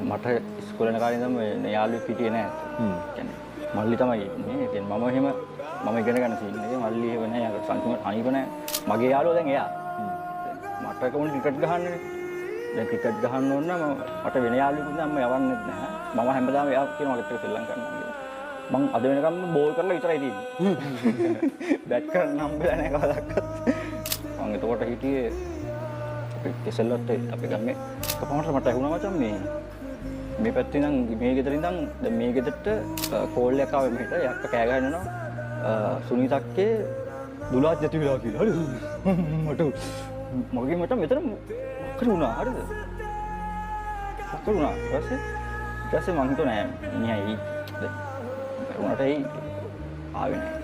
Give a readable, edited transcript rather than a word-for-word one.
මට ඉස්කෝලේ යන කාලේ ඉඳන් මේ යාළුවෙක් හිටියේ නෑ. කියන්නේ මල්ලි තමයි ඉන්නේ. ඒ කියන්නේ මම ඉගෙන ගන්න සීන් එකේ මල්ලි එහෙම නෑ. යාළුවා සංකීර්ණ අනීප නෑ. මගේ යාළුවා දැන් එයා. මට කොහොමද ක්‍රිකට් ගහන්නේ? දැන් ක්‍රිකට් ගහන්න ඕන නම් මට වෙන යාළුවෙකුත් නම් යවන්නෙත් නෑ. මම හැමදාම එයා කියන මගත් එක්ක ශ්‍රී ලංකාවට යනවා. මං අද වෙනකම් බෝල් කරලා විතරයි තියෙන්නේ. බැට් කරන්න හම්බෙලා නෑ කවදාවත්. මං එතකොට හිටියේ අපි කෙසෙල්ලත් අපි ගම්මේ කපමට මට ඇහුණා මචං මේ පැත්තේ ඉඳන් මේ ගෙදර ඉඳන් දැන් මේ ගෙදරට කෝල් එකක් ආවේ මෙහෙට යක්ක කෑ ගහනවා සුනීතක්කේ දුලාත් ජති විලා කියලා. හරි මට මගේ මට මෙතන මොකද වුණා හරිද? මොකද වුණා? ඊට පස්සේ මං හිතුවා නෑ මිනිහයි उन्होंने ही आगे नहीं